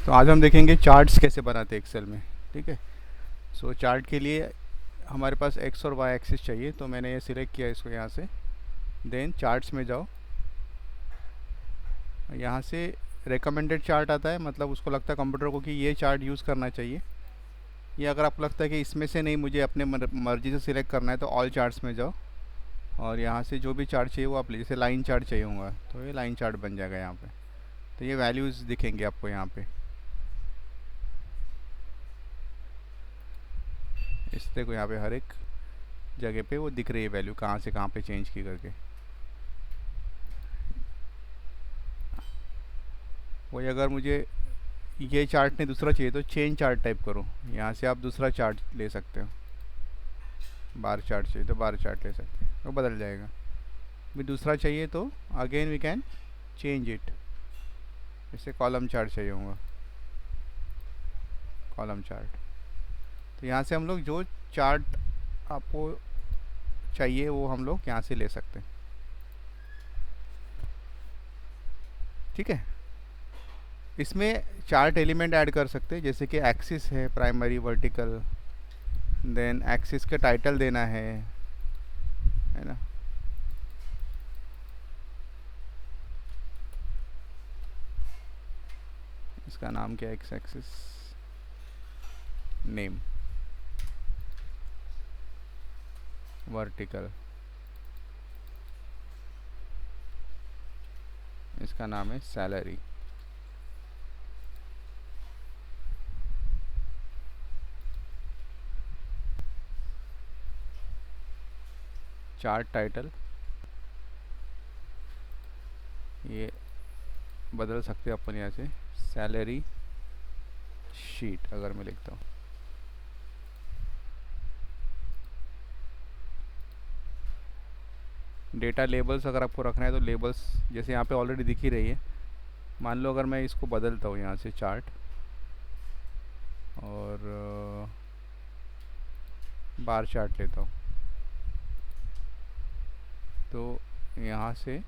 तो आज हम देखेंगे चार्ट्स कैसे बनाते हैं एक्सेल में। ठीक है। सो चार्ट के लिए हमारे पास एक्स और वाई एक्सिस चाहिए, तो मैंने ये सिलेक्ट किया इसको यहाँ से। देन चार्ट्स में जाओ, यहाँ से रिकमेंडेड चार्ट आता है, मतलब उसको लगता है कंप्यूटर को कि ये चार्ट यूज़ करना चाहिए। ये अगर आपको लगता है कि इसमें से नहीं, मुझे अपने मर्ज़ी से सिलेक्ट करना है, तो ऑल चार्ट्स में जाओ और यहाँ से जो भी चार्ट चाहिए वो आप जैसे लाइन चार्ट चाहिए होगा तो ये लाइन चार्ट बन जाएगा यहाँ पे। तो ये वैल्यूज़ दिखेंगे आपको यहाँ पे। इस देखो यहाँ पे हर एक जगह पे वो दिख रही है वैल्यू, कहाँ से कहाँ पे चेंज की करके। वही अगर मुझे ये चार्ट नहीं दूसरा चाहिए तो चेंज चार्ट टाइप करो, यहाँ से आप दूसरा चार्ट ले सकते हो। बार चार्ट चाहिए तो बार चार्ट ले सकते हो, वो बदल जाएगा। भी दूसरा चाहिए तो again we can change it. जैसे कॉलम चार्ट चाहिए होगा, कॉलम चार्ट। तो यहाँ से हम लोग जो चार्ट आपको चाहिए वो हम लोग यहाँ से ले सकते हैं। ठीक है। इसमें चार्ट एलिमेंट ऐड कर सकते हैं, जैसे कि एक्सिस है, प्राइमरी, वर्टिकल। देन एक्सिस का टाइटल देना है ना। इसका नाम क्या है, एक्स एक्सिस नेम, वर्टिकल इसका नाम है सैलरी। चार्ट टाइटल ये बदल सकते हैं अपन यहाँ से, सैलरी शीट अगर मैं लिखता हूँ। डेटा लेबल्स अगर आपको रखना है तो लेबल्स जैसे यहाँ पे ऑलरेडी दिख ही रही है। मान लो अगर मैं इसको बदलता हूँ यहाँ से चार्ट और बार चार्ट लेता हूँ, तो यहाँ से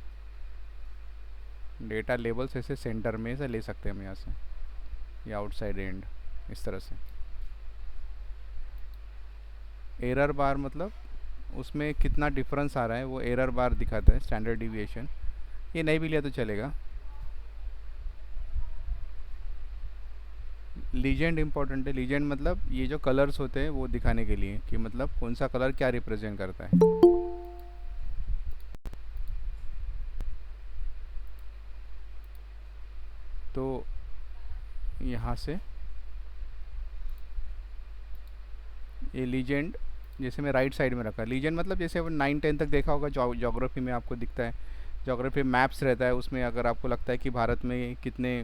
डेटा लेबल्स ऐसे सेंटर में से ले सकते हैं हम यहाँ से, या आउटसाइड एंड इस तरह से। एरर बार मतलब उसमें कितना डिफरेंस आ रहा है वो एरर बार दिखाता है, स्टैंडर्ड डिविएशन। ये नहीं भी लिया तो चलेगा। लीजेंड इंपॉर्टेंट है। लीजेंड मतलब ये जो कलर्स होते हैं वो दिखाने के लिए कि मतलब कौन सा कलर क्या रिप्रेजेंट करता है। तो यहाँ से ये लीजेंड जैसे मैं राइट साइड में रखा, लीजेंड मतलब जैसे अपन 9-10 तक देखा होगा, जोग्राफी में आपको दिखता है। जोग्राफी मैप्स रहता है, उसमें अगर आपको लगता है कि भारत में कितने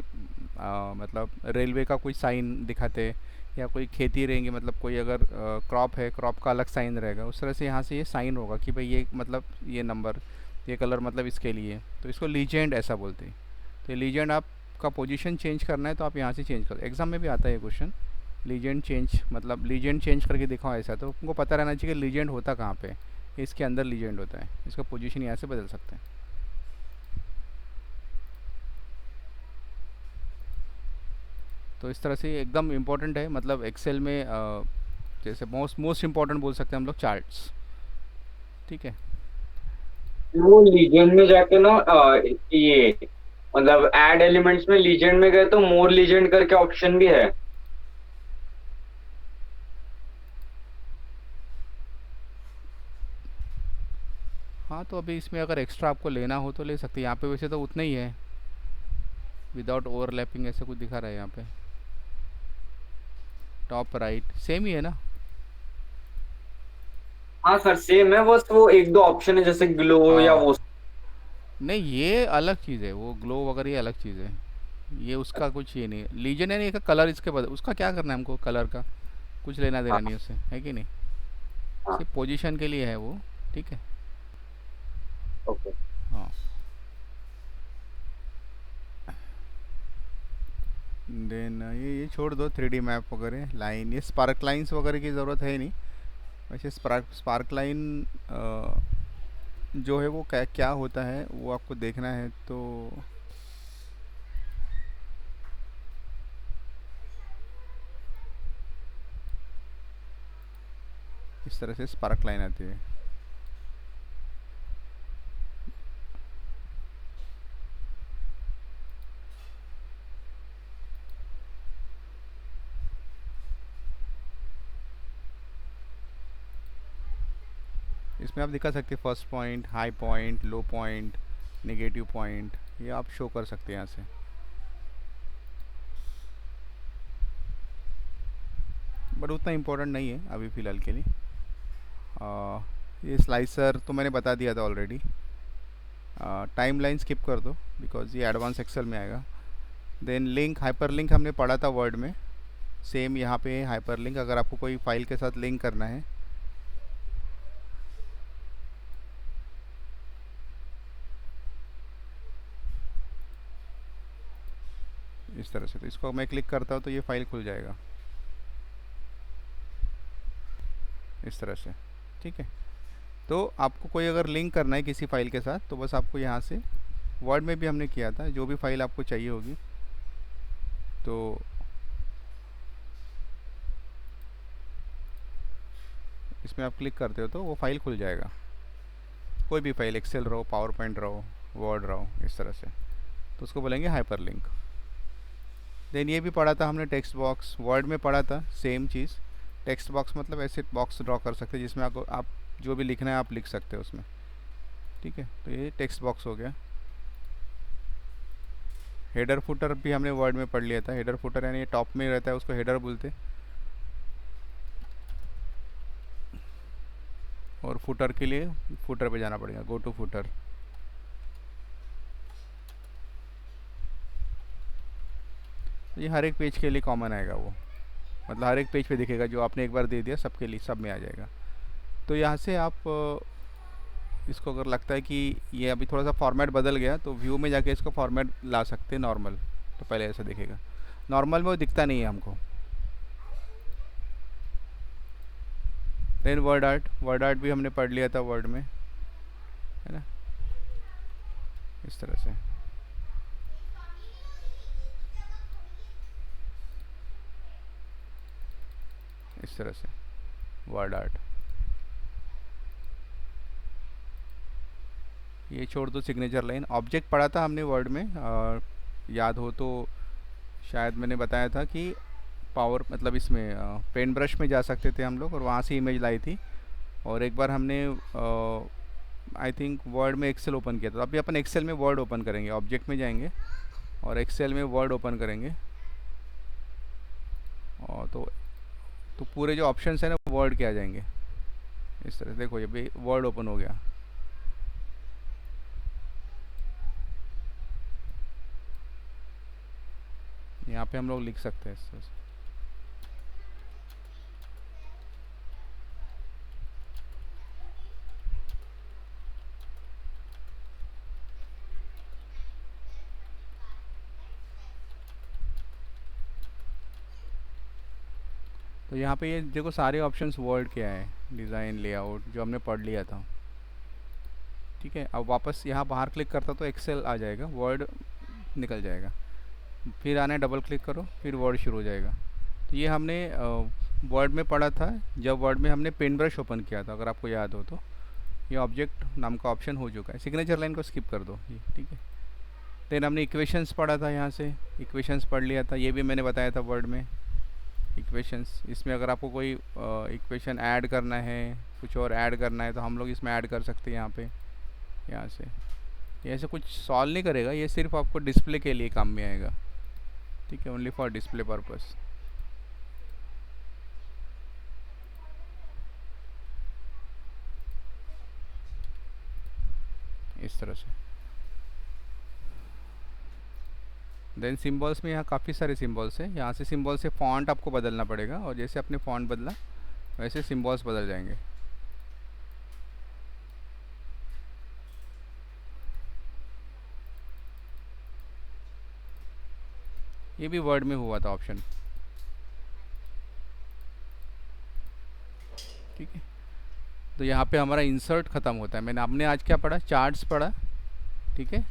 मतलब रेलवे का कोई साइन दिखाते हैं, या कोई खेती रहेंगी, मतलब कोई अगर क्रॉप है, क्रॉप का अलग साइन रहेगा, उस तरह से यहाँ से ये साइन होगा कि भाई ये मतलब ये नंबर, ये कलर मतलब इसके लिए, तो इसको लीजेंड ऐसा बोलते हैं। तो लीजेंड आपका पोजीशन चेंज करना है तो आप यहाँ से चेंज कर, एग्ज़ाम में भी आता है ये क्वेश्चन। लीजेंड चेंज मतलब लीजेंड चेंज करके दिखाओ ऐसा, तो उनको पता रहना चाहिए कि लीजेंड होता कहाँ पे, इसके अंदर लीजेंड होता है, इसका पोजीशन यहाँ से बदल सकते हैं। तो इस तरह से एकदम इम्पोर्टेंट है, मतलब एक्सेल में जैसे मोस्ट मोस्ट इम्पोर्टेंट बोल सकते हैं हम लोग चार्ट्स। ठीक है। वो लीजेंड में जाके ना ये मतलब ऐड एलिमेंट्स में लीजेंड में गए तो मोर लीजेंड करके ऑप्शन भी है। हाँ, तो अभी इसमें अगर एक्स्ट्रा आपको लेना हो तो ले सकते हैं। यहाँ पे वैसे तो उतना ही है, विदाउट ओवरलैपिंग ऐसे कुछ दिखा रहा है यहाँ पे। टॉप राइट सेम ही है ना। हाँ सर सेम है, बस वो एक दो ऑप्शन है जैसे ग्लो या हाँ, वो। नहीं ये अलग चीज़ है, वो ग्लो वगैरह ये अलग चीज़ है। ये उसका कुछ ये नहीं है, लीजन है नहीं का कलर इसके बदल, उसका क्या करना है हमको, कलर का कुछ लेना देना हाँ नहीं उससे, है कि नहीं। हाँ। सिर्फ पोजीशन के लिए है वो। ठीक है। ओके। हाँ। देन ये छोड़ दो, 3D मैप वगैरह लाइन, ये स्पार्क लाइंस वगैरह की ज़रूरत है नहीं। वैसे स्पार्क लाइन जो है वो क्या क्या होता है वो आपको देखना है तो इस तरह से स्पार्क लाइन आती है। इसमें आप दिखा सकते हैं फर्स्ट पॉइंट, हाई पॉइंट, लो पॉइंट, नेगेटिव पॉइंट, ये आप शो कर सकते हैं यहाँ से। बट उतना इम्पोर्टेंट नहीं है अभी फ़िलहाल के लिए। ये स्लाइसर तो मैंने बता दिया था ऑलरेडी। टाइम लाइन स्किप कर दो बिकॉज ये एडवांस एक्सेल में आएगा। देन लिंक, हाइपर लिंक हमने पढ़ा था वर्ड में, सेम यहाँ पे हाइपर लिंक अगर आपको कोई फाइल के साथ लिंक करना है। इस तरह से, तो इसको मैं क्लिक करता हूँ तो ये फाइल खुल जाएगा इस तरह से। ठीक है, तो आपको कोई अगर लिंक करना है किसी फाइल के साथ तो बस आपको यहाँ से, वर्ड में भी हमने किया था, जो भी फाइल आपको चाहिए होगी तो इसमें आप क्लिक करते हो तो वो फाइल खुल जाएगा। कोई भी फाइल, एक्सेल रहो, पावर पॉइंट रहो, वर्ड रहो, इस तरह से, तो उसको बोलेंगे हाइपर लिंक। देन ये भी पढ़ा था हमने टेक्स्ट बॉक्स, वर्ड में पढ़ा था सेम चीज़। टेक्स्ट बॉक्स मतलब ऐसे बॉक्स ड्रॉ कर सकते हैं जिसमें आपको आप जो भी लिखना है आप लिख सकते हो उसमें। ठीक है, तो ये टेक्स्ट बॉक्स हो गया। हेडर फुटर भी हमने वर्ड में पढ़ लिया था। हेडर फुटर यानी ये टॉप में रहता है, उसको हेडर बोलते। और फुटर के लिए फुटर पे जाना पड़ेगा, गो टू फुटर। ये हर एक पेज के लिए कॉमन आएगा वो, मतलब हर एक पेज पे दिखेगा, जो आपने एक बार दे दिया सबके लिए सब में आ जाएगा। तो यहाँ से आप इसको अगर लगता है कि ये अभी थोड़ा सा फॉर्मेट बदल गया तो व्यू में जाके इसको फॉर्मेट ला सकते हैं नॉर्मल, तो पहले ऐसा दिखेगा। नॉर्मल में वो दिखता नहीं है हमको। Then word art, word art भी हमने पढ़ लिया था वर्ड में, है ना, इस तरह से। इस तरह से वर्ड आर्ट। ये छोड़ दो सिग्नेचर लाइन। ऑब्जेक्ट पढ़ा था हमने वर्ड में, याद हो तो शायद मैंने बताया था कि पावर मतलब इसमें पेन ब्रश में जा सकते थे हम लोग और वहाँ से इमेज लाई थी। और एक बार हमने आई थिंक वर्ड में एक्सेल ओपन किया था। तो अभी अपन एक्सेल में वर्ड ओपन करेंगे, ऑब्जेक्ट में जाएंगे और एक्सेल में वर्ड ओपन करेंगे। और तो पूरे जो ऑप्शंस हैं ना वर्ड के आ जाएंगे इस तरह। देखो ये भी वर्ड ओपन हो गया। यहाँ पे हम लोग लिख सकते हैं इस तरह से। तो यहाँ पे ये देखो सारे ऑप्शंस वर्ड के आए, डिज़ाइन, लेआउट, जो हमने पढ़ लिया था। ठीक है, अब वापस यहाँ बाहर क्लिक करता तो एक्सेल आ जाएगा, वर्ड निकल जाएगा। फिर आने डबल क्लिक करो, फिर वर्ड शुरू हो जाएगा। तो ये हमने वर्ड में पढ़ा था जब वर्ड में हमने पेन ब्रश ओपन किया था, अगर आपको याद हो तो। ये ऑब्जेक्ट नाम का ऑप्शन हो चुका है। सिग्नेचर लाइन को स्किप कर दो ये, ठीक है। देन हमने इक्वेशंस पढ़ा था, यहाँ से इक्वेशंस पढ़ लिया था, ये भी मैंने बताया था वर्ड में। इक्वेशंस, इसमें अगर आपको कोई इक्वेशन ऐड करना है, कुछ और ऐड करना है तो हम लोग इसमें ऐड कर सकते हैं यहाँ पे, यहाँ से। ये ऐसे कुछ सॉल्व नहीं करेगा, ये सिर्फ आपको डिस्प्ले के लिए काम में आएगा। ठीक है, ओनली फॉर डिस्प्ले पर्पस। इस तरह से। देन सिम्बल्स में यहाँ काफ़ी सारे सिम्बल्स हैं। यहाँ से सिम्बल से फॉन्ट आपको बदलना पड़ेगा और जैसे अपने फॉन्ट बदला वैसे सिम्बल्स बदल जाएंगे। ये भी वर्ड में हुआ था ऑप्शन। ठीक है, तो यहाँ पे हमारा इंसर्ट ख़त्म होता है। हमने आज क्या पढ़ा, चार्ट्स पढ़ा। ठीक है,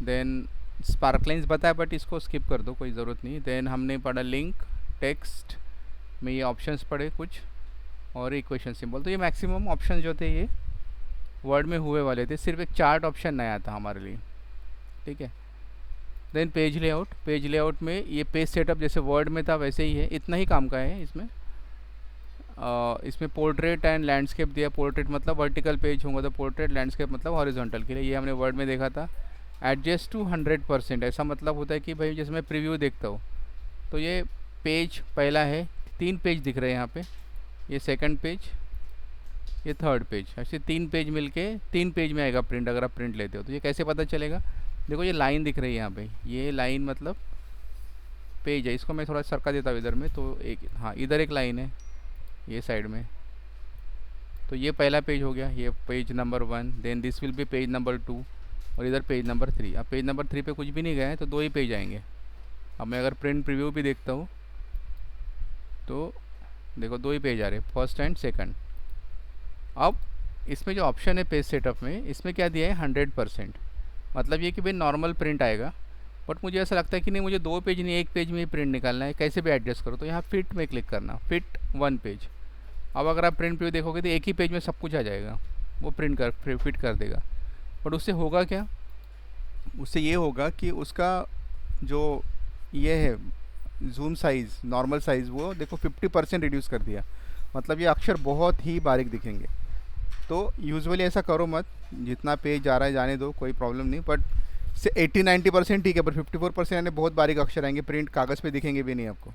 देन स्पार्कलाइंस बताया बट इसको स्किप कर दो, कोई ज़रूरत नहीं। देन हमने पढ़ा लिंक, टेक्स्ट में ये ऑप्शंस पढ़े कुछ, और इक्वेशन सिंबल। तो ये मैक्सिमम ऑप्शन जो थे ये वर्ड में हुए वाले थे, सिर्फ एक चार्ट ऑप्शन नया था हमारे लिए, ठीक है। Then page layout, page layout में ये पेज सेटअप जैसे वर्ड में था वैसे ही है, इतना ही काम का है इसमें। इसमें पोर्ट्रेट एंड लैंडस्केप दिया। पोर्ट्रेट मतलब वर्टिकल पेज होगा तो पोर्ट्रेट, लैंडस्केप मतलब हॉरिजॉन्टल के लिए। ये हमने वर्ड में देखा था। एडजस्ट टू 100%, ऐसा मतलब होता है कि भाई जैसे मैं प्रीव्यू देखता हूँ तो ये पेज पहला है, 3 पेज दिख रहे हैं यहाँ पे, ये सेकंड पेज, ये थर्ड पेज, ऐसे 3 पेज मिलके 3 पेज में आएगा प्रिंट। अगर आप प्रिंट लेते हो तो ये कैसे पता चलेगा? देखो ये लाइन दिख रही है यहाँ पे, ये लाइन मतलब पेज है। इसको मैं थोड़ा सरका देता हूँ इधर में, तो एक, हाँ इधर एक लाइन है ये साइड में, तो ये पहला पेज हो गया, ये page number 1। Then this will be page number 2 और इधर पेज नंबर 3। अब पेज नंबर 3 पे कुछ भी नहीं गया है तो 2 ही पेज आएंगे। अब मैं अगर प्रिंट प्रीव्यू भी देखता हूँ तो देखो 2 ही पेज आ रहे, फर्स्ट एंड सेकंड। अब इसमें जो ऑप्शन है पेज सेटअप में, इसमें क्या दिया है 100%, मतलब ये कि भाई नॉर्मल प्रिंट आएगा। बट मुझे ऐसा लगता है कि नहीं, मुझे 2 पेज नहीं 1 पेज में ही प्रिंट निकालना है, कैसे भी एडजस्ट करो। तो यहाँ फिट में क्लिक करना, फिट 1 पेज। अब अगर आप प्रिंट प्रीव्यू देखोगे तो एक ही पेज में सब कुछ आ जाएगा, वो प्रिंट कर फिट कर देगा। बट उससे होगा क्या? उससे ये होगा कि उसका जो ये है जूम साइज़, नॉर्मल साइज़, वो देखो 50% रिड्यूस कर दिया, मतलब ये अक्षर बहुत ही बारीक दिखेंगे। तो यूजुअली ऐसा करो मत, जितना पेज जा रहा है जाने दो, कोई प्रॉब्लम नहीं। बट से 80-90% ठीक है, पर 54% यानी बहुत बारीक अक्षर आएंगे, प्रिंट कागज़ पे दिखेंगे भी नहीं आपको।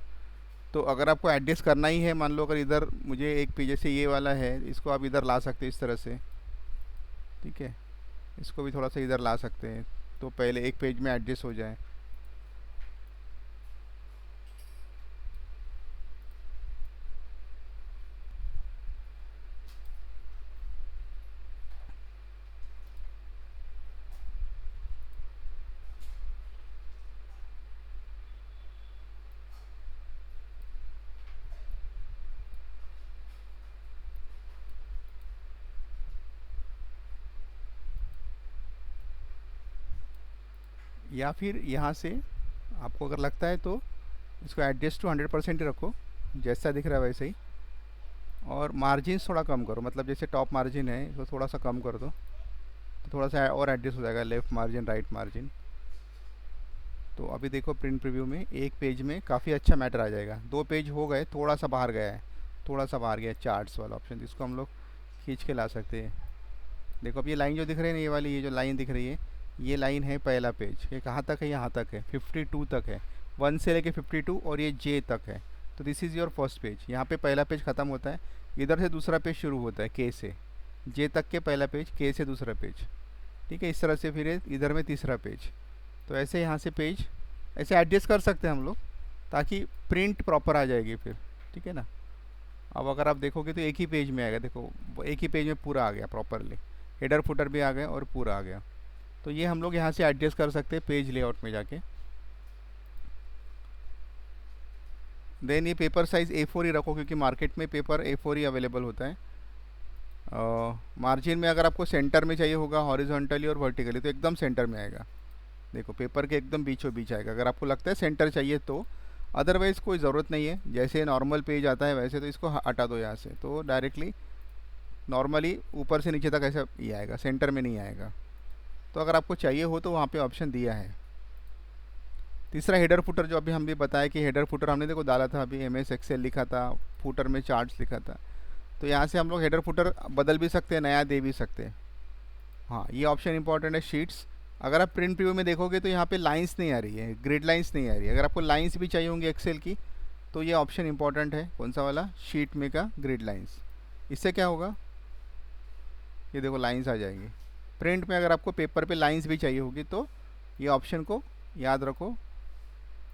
तो अगर आपको एडजस्ट करना ही है, मान लो अगर इधर मुझे एक पेज जैसे ये वाला है, इसको आप इधर ला सकते हैं इस तरह से, ठीक है। इसको भी थोड़ा सा इधर ला सकते हैं तो पहले एक पेज में एडजस्ट हो जाए। या फिर यहाँ से आपको अगर लगता है तो इसको एडजस्ट टू 100% ही रखो, जैसा दिख रहा है वैसे ही। और मार्जिन थोड़ा कम करो, मतलब जैसे टॉप मार्जिन है इसको थोड़ा सा कम कर दो, तो थोड़ा सा और एडजस्ट हो जाएगा, लेफ़्ट मार्जिन राइट मार्जिन। तो अभी देखो प्रिंट प्रीव्यू में एक पेज में काफ़ी अच्छा मैटर आ जाएगा। 2 पेज हो गए, थोड़ा सा बाहर गया है, थोड़ा सा बाहर गया चार्ट्स वाला ऑप्शन, जिसको हम लोग खींच के ला सकते हैं। देखो अब ये लाइन जो दिख रही है ना, ये वाली, ये जो लाइन दिख रही है, ये लाइन है पहला पेज। ये कहाँ तक है? यहाँ तक है, 52 तक है, 1 से लेके 52, और ये जे तक है। तो this is your first page. यहाँ पे पहला पेज ख़त्म होता है, इधर से दूसरा पेज शुरू होता है, के से जे तक के पहला पेज, के से दूसरा पेज, ठीक है। इस तरह से फिर इधर में तीसरा पेज। तो ऐसे यहाँ से पेज ऐसे एडजस्ट कर सकते हैं हम लोग, ताकि प्रिंट प्रॉपर आ जाएगी फिर, ठीक है ना। अब अगर आप देखोगे तो एक ही पेज में आएगा, देखो एक ही पेज में पूरा आ गया प्रॉपरली, हेडर फुटर भी आ गया और पूरा आ गया। तो ये हम लोग यहाँ से एडजस्ट कर सकते हैं पेज लेआउट में जाके। देन ये पेपर साइज़ A4 ही रखो, क्योंकि मार्केट में पेपर A4 ही अवेलेबल होता है। मार्जिन में अगर आपको सेंटर में चाहिए होगा, हॉरिजॉन्टली और वर्टिकली, तो एकदम सेंटर में आएगा। देखो पेपर के एकदम बीचों बीच आएगा, अगर आपको लगता है सेंटर चाहिए तो। अदरवाइज़ कोई ज़रूरत नहीं है, जैसे नॉर्मल पेज आता है वैसे, तो इसको हटा दो यहाँ से, तो डायरेक्टली नॉर्मली ऊपर से नीचे तक ऐसा ये आएगा, सेंटर में नहीं आएगा। तो अगर आपको चाहिए हो तो वहाँ पे ऑप्शन दिया है। तीसरा हेडर फुटर, जो अभी हम भी बताया कि हेडर फुटर हमने देखो डाला था, अभी MS एक्सेल लिखा था, फुटर में चार्ट्स लिखा था। तो यहाँ से हम लोग हेडर फुटर बदल भी सकते हैं, नया दे भी सकते हैं। हाँ, ये ऑप्शन इंपॉर्टेंट है, शीट्स। अगर आप प्रिंट प्रीव्यू में देखोगे तो यहाँ पे लाइंस नहीं आ रही है, ग्रिड लाइंस नहीं आ रही है। अगर आपको लाइंस भी चाहिए होंगी एक्सेल की, तो ये ऑप्शन इंपॉर्टेंट है। कौन सा वाला? शीट में का ग्रिड लाइंस। इससे क्या होगा, ये देखो लाइंस आ जाएगी। प्रिंट में अगर आपको पेपर पे लाइंस भी चाहिए होगी तो ये ऑप्शन को याद रखो,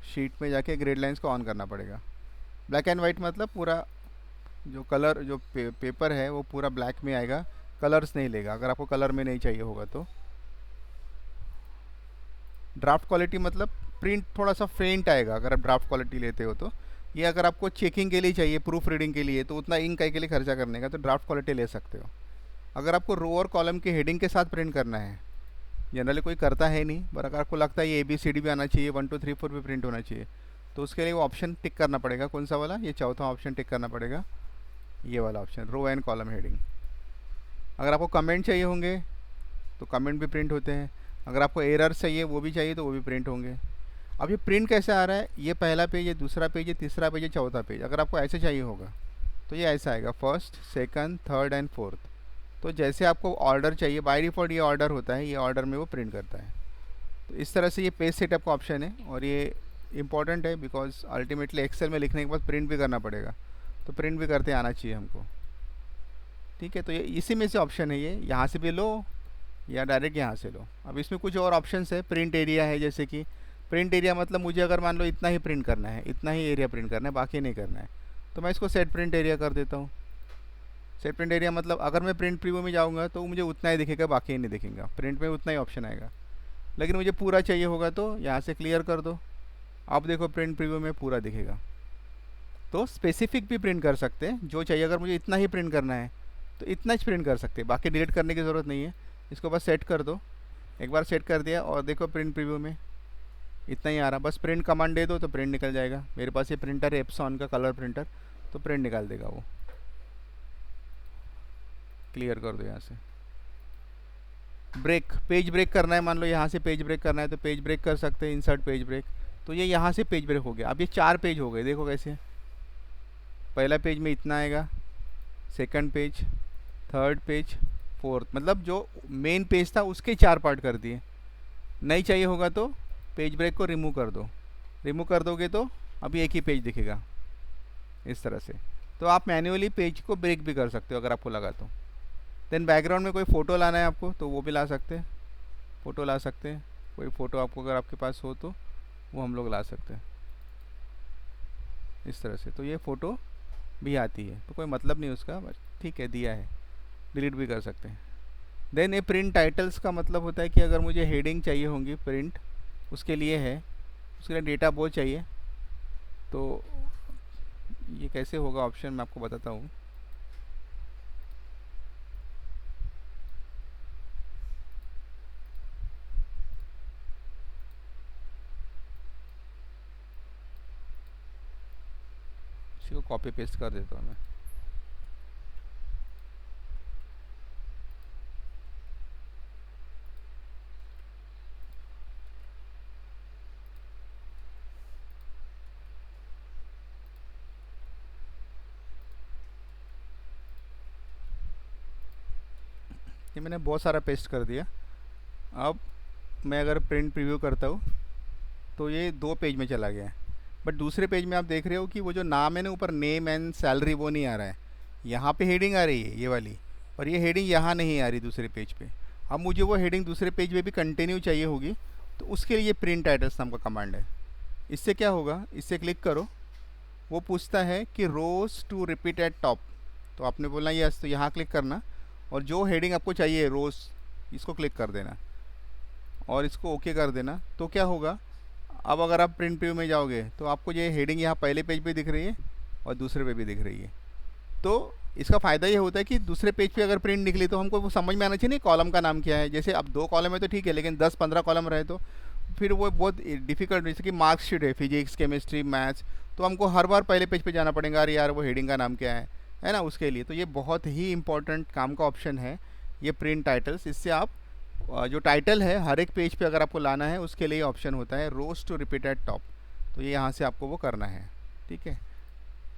शीट में जाके ग्रिड लाइंस को ऑन करना पड़ेगा। ब्लैक एंड वाइट मतलब पूरा जो कलर, जो पेपर है वो पूरा ब्लैक में आएगा, कलर्स नहीं लेगा अगर आपको कलर में नहीं चाहिए होगा तो। ड्राफ्ट क्वालिटी मतलब प्रिंट थोड़ा सा फेंट आएगा अगर आप ड्राफ्ट क्वालिटी लेते हो तो। ये अगर आपको चेकिंग के लिए चाहिए, प्रूफ रीडिंग के लिए, तो उतना इंक के लिए खर्चा करने का, तो ड्राफ्ट क्वालिटी ले सकते हो। अगर आपको रो और कॉलम के हेडिंग के साथ प्रिंट करना है, जनरली कोई करता है नहीं, पर अगर आपको लगता है ये ABCD भी आना चाहिए, 1 2 3 4 भी प्रिंट होना चाहिए, तो उसके लिए वो ऑप्शन टिक करना पड़ेगा। कौन सा वाला? ये चौथा ऑप्शन टिक करना पड़ेगा, ये वाला option, row and column heading. अगर आपको कमेंट चाहिए होंगे तो कमेंट भी प्रिंट होते हैं, अगर आपको एरर्स चाहिए वो भी चाहिए तो वो भी प्रिंट होंगे। अब ये प्रिंट कैसे आ रहा है, ये पहला पेज, ये दूसरा पेज, ये तीसरा पेज, ये चौथा पेज, अगर आपको ऐसे चाहिए होगा तो ये ऐसा आएगा, first second third and fourth. तो जैसे आपको ऑर्डर चाहिए, बाय डिफ़ॉल्ट ये ऑर्डर होता है, ये ऑर्डर में वो प्रिंट करता है। तो इस तरह से ये पेज सेटअप का ऑप्शन है, और ये इंपॉर्टेंट है बिकॉज अल्टीमेटली एक्सेल में लिखने के बाद प्रिंट भी करना पड़ेगा, तो प्रिंट भी करते आना चाहिए हमको। ठीक है, तो ये इसी में से ऑप्शन है, ये यहाँ से भी लो या डायरेक्ट यहाँ से लो। अब इसमें कुछ और ऑप्शंस है, प्रिंट एरिया है, जैसे कि प्रिंट एरिया मतलब मुझे अगर मान लो इतना ही प्रिंट करना है, इतना ही एरिया प्रिंट करना है, बाकी नहीं करना है, तो मैं इसको सेट प्रिंट एरिया कर देता हूँ। सेट प्रिंट एरिया मतलब अगर मैं प्रिंट प्रीव्यू में जाऊँगा तो मुझे उतना ही दिखेगा, बाकी नहीं दिखेगा, प्रिंट में उतना ही ऑप्शन आएगा। लेकिन मुझे पूरा चाहिए होगा तो यहाँ से क्लियर कर दो, आप देखो प्रिंट प्रीव्यू में पूरा दिखेगा। तो स्पेसिफिक भी प्रिंट कर सकते हैं, जो चाहिए, अगर मुझे इतना ही प्रिंट करना है तो इतना ही प्रिंट कर सकते हैं, बाकी डिलीट करने की ज़रूरत नहीं है। इसको बस सेट कर दो, एक बार सेट कर दिया और देखो प्रिंट प्रीव्यू में इतना ही आ रहा, बस प्रिंट कमांड दे दो तो प्रिंट निकल जाएगा। मेरे पास ये प्रिंटर है एप्सॉन का कलर प्रिंटर, तो प्रिंट निकाल देगा वो। क्लियर कर दो यहाँ से। ब्रेक, पेज ब्रेक करना है, मान लो यहाँ से पेज ब्रेक करना है तो पेज ब्रेक कर सकते हैं, इंसर्ट पेज ब्रेक। तो ये यहाँ से पेज ब्रेक हो गया। अब ये 4 पेज हो गए, देखो कैसे, पहला पेज में इतना आएगा, second page, third page, fourth, मतलब जो मेन पेज था उसके 4 पार्ट कर दिए। नहीं चाहिए होगा तो पेज ब्रेक को रिमूव कर दो, रिमूव कर दोगे तो अभी एक ही पेज दिखेगा इस तरह से। तो आप मैन्युअली पेज को ब्रेक भी कर सकते हो अगर आपको लगा तो। देन बैकग्राउंड में कोई फ़ोटो लाना है आपको तो वो भी ला सकते हैं, फ़ोटो ला सकते हैं, कोई फ़ोटो आपको अगर आपके पास हो तो वो हम लोग ला सकते हैं इस तरह से। तो ये फ़ोटो भी आती है, तो कोई मतलब नहीं उसका, बस ठीक है दिया है, डिलीट भी कर सकते हैं। देन ये प्रिंट टाइटल्स का मतलब होता है कि अगर मुझे हेडिंग चाहिए होंगी प्रिंट, उसके लिए है, उसके लिए डेटा वो चाहिए। तो ये कैसे होगा ऑप्शन मैं आपको बताता हूँ। इसी को कॉपी पेस्ट कर देता हूँ मैं। ये मैंने बहुत सारा पेस्ट कर दिया। अब मैं अगर प्रिंट प्रीव्यू करता हूँ तो ये 2 पेज में चला गया है, बट दूसरे पेज में आप देख रहे हो कि वो जो नाम है ना ऊपर, नेम एंड सैलरी, वो नहीं आ रहा है। यहाँ पे हेडिंग आ रही है ये वाली, और ये हेडिंग यहाँ नहीं आ रही दूसरे पेज पे। अब मुझे वो हेडिंग दूसरे पेज पे भी कंटिन्यू चाहिए होगी, तो उसके लिए प्रिंट टाइटल्स नाम का कमांड है। इससे क्या होगा, इससे क्लिक करो, वो पूछता है कि रोज टू रिपीट एट टॉप, तो आपने बोलना यस, तो यहाँ क्लिक करना, और जो हेडिंग आपको चाहिए रोज, इसको क्लिक कर देना और इसको ओके कर देना। तो क्या होगा, अब अगर आप प्रिंट प्रीव्यू में जाओगे तो आपको ये हेडिंग यहाँ पहले पेज पे दिख रही है और दूसरे पे भी दिख रही है। तो इसका फ़ायदा ये होता है कि दूसरे पेज पे अगर प्रिंट निकली तो हमको वो समझ में आना चाहिए नहीं कॉलम का नाम क्या है। जैसे अब 2 कॉलम है तो ठीक है, लेकिन 10-15 कॉलम रहे तो फिर वो बहुत डिफ़िकल्ट, जैसे कि मार्कशीट है, फिजिक्स, केमिस्ट्री, मैथ्स, तो हमको हर बार पहले पेज पे जाना पड़ेगा, अरे यार वो हेडिंग का नाम क्या है ना, उसके लिए। तो ये बहुत ही इंपॉर्टेंट काम का ऑप्शन है ये प्रिंट टाइटल्स। इससे आप जो टाइटल है हर एक पेज पे अगर आपको लाना है उसके लिए ऑप्शन होता है रोज टू रिपीट एट टॉप, तो ये यहाँ से आपको वो करना है। ठीक है,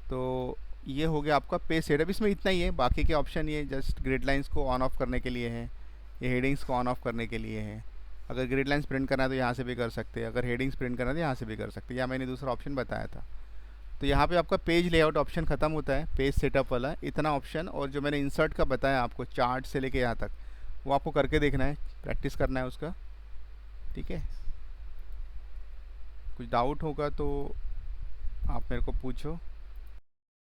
तो ये हो गया आपका पेज सेटअप। इसमें इतना ही है, बाकी के ऑप्शन ये जस्ट ग्रिड लाइंस को ऑन ऑफ करने के लिए है, ये हेडिंग्स को ऑन ऑफ करने के लिए है। अगर ग्रिड लाइंस प्रिंट करना है तो यहाँ से भी कर सकते हैं, अगर हेडिंग्स प्रिंट करना है तो यहाँ से भी कर सकते हैं, या मैंने दूसरा ऑप्शन बताया था। तो यहाँ पे आपका पेज लेआउट ऑप्शन ख़त्म होता है, पेज सेटअप वाला इतना ऑप्शन। और जो मैंने इंसर्ट का बताया आपको, चार्ट से लेके यहाँ तक, वो आपको करके देखना है, प्रैक्टिस करना है उसका। ठीक है, कुछ डाउट होगा तो आप मेरे को पूछो।